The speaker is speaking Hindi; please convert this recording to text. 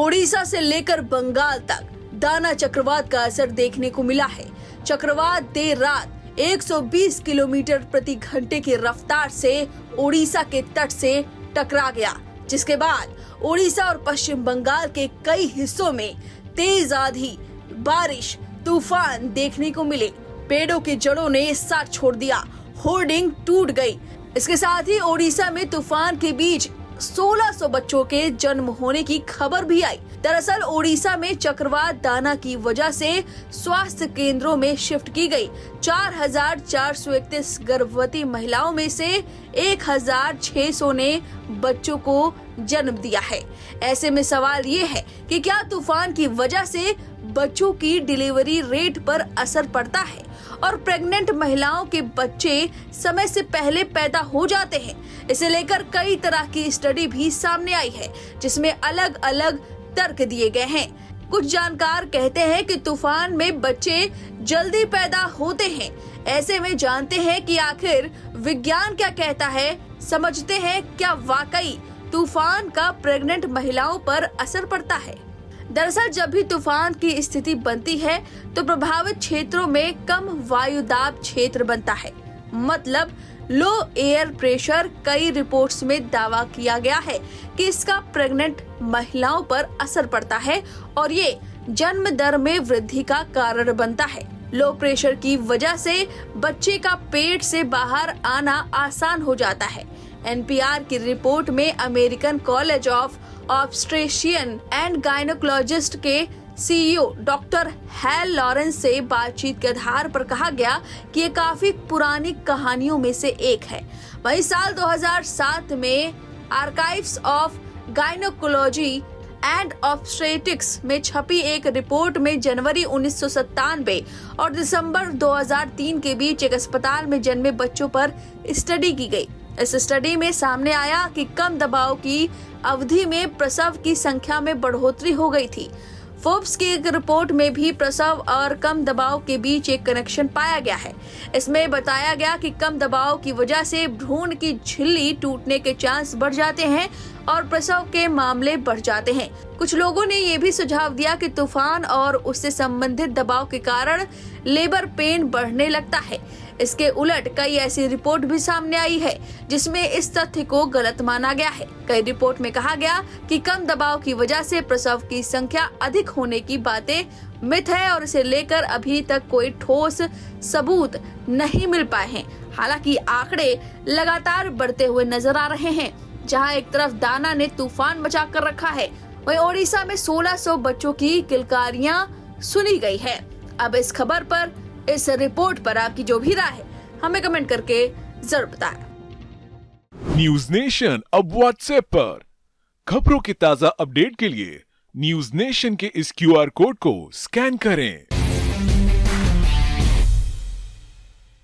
ओडिशा से लेकर बंगाल तक दाना चक्रवात का असर देखने को मिला है। चक्रवात देर रात 120 किलोमीटर प्रति घंटे की रफ्तार से ओडिशा के तट से टकरा गया, जिसके बाद ओडिशा और पश्चिम बंगाल के कई हिस्सों में तेज आंधी, बारिश, तूफान देखने को मिले। पेड़ों की जड़ों ने साथ छोड़ दिया, होर्डिंग टूट गई। इसके साथ ही ओडिशा में तूफान के बीच 1600 बच्चों के जन्म होने की खबर भी आई। दरअसल ओडिशा में चक्रवात दाना की वजह से स्वास्थ्य केंद्रों में शिफ्ट की गई 4431 गर्भवती महिलाओं में से 1600 ने बच्चों को जन्म दिया है। ऐसे में सवाल ये है कि क्या तूफान की वजह से बच्चों की डिलीवरी रेट पर असर पड़ता है और प्रेग्नेंट महिलाओं के बच्चे समय से पहले पैदा हो जाते हैं। इसे लेकर कई तरह की स्टडी भी सामने आई है, जिसमें अलग अलग तर्क दिए गए हैं। कुछ जानकार कहते हैं कि तूफान में बच्चे जल्दी पैदा होते हैं। ऐसे में जानते हैं कि आखिर विज्ञान क्या कहता है, समझते हैं क्या वाकई तूफान का प्रेग्नेंट महिलाओं पर असर पड़ता है। दरअसल जब भी तूफान की स्थिति बनती है तो प्रभावित क्षेत्रों में कम वायुदाब क्षेत्र बनता है, मतलब लो एयर प्रेशर। कई रिपोर्ट्स में दावा किया गया है कि इसका प्रेग्नेंट महिलाओं पर असर पड़ता है और ये जन्म दर में वृद्धि का कारण बनता है। लो प्रेशर की वजह से बच्चे का पेट से बाहर आना आसान हो जाता है। एनपीआर की रिपोर्ट में American college of obstetrician and gynaecologist के सीईओ डॉक्टर हैल लॉरेंस से बातचीत के आधार पर कहा गया कि ये काफी पुरानी कहानियों में से एक है। वहीं साल 2007 में archives of gynaecology and obstetrics में छपी एक रिपोर्ट में जनवरी 1997 और दिसंबर 2003 के बीच एक अस्पताल में जन्मे बच्चों पर स्टडी की गई। इस स्टडी में सामने आया कि कम दबाव की अवधि में प्रसव की संख्या में बढ़ोतरी हो गई थी। फोर्ब्स की एक रिपोर्ट में भी प्रसव और कम दबाव के बीच एक कनेक्शन पाया गया है। इसमें बताया गया कि कम दबाव की वजह से भ्रूण की झिल्ली टूटने के चांस बढ़ जाते हैं और प्रसव के मामले बढ़ जाते हैं। कुछ लोगों ने ये भी सुझाव दिया कि तूफान और उससे संबंधित दबाव के कारण लेबर पेन बढ़ने लगता है। इसके उलट कई ऐसी रिपोर्ट भी सामने आई है जिसमें इस तथ्य को गलत माना गया है। कई रिपोर्ट में कहा गया कि कम दबाव की वजह से प्रसव की संख्या अधिक होने की बातें मिथ है और इसे लेकर अभी तक कोई ठोस सबूत नहीं मिल पाए हैं। हालांकि आंकड़े लगातार बढ़ते हुए नजर आ रहे हैं। जहां एक तरफ दाना ने तूफान मचा कर रखा है, वहीं ओडिशा में 1600 बच्चों की किलकारियां सुनी गई है। अब इस खबर पर, इस रिपोर्ट पर आपकी जो भी राय है हमें कमेंट करके जरूर बताएं। न्यूज नेशन अब व्हाट्सएप पर खबरों के ताजा अपडेट के लिए न्यूज नेशन के इस क्यूआर कोड को स्कैन करें।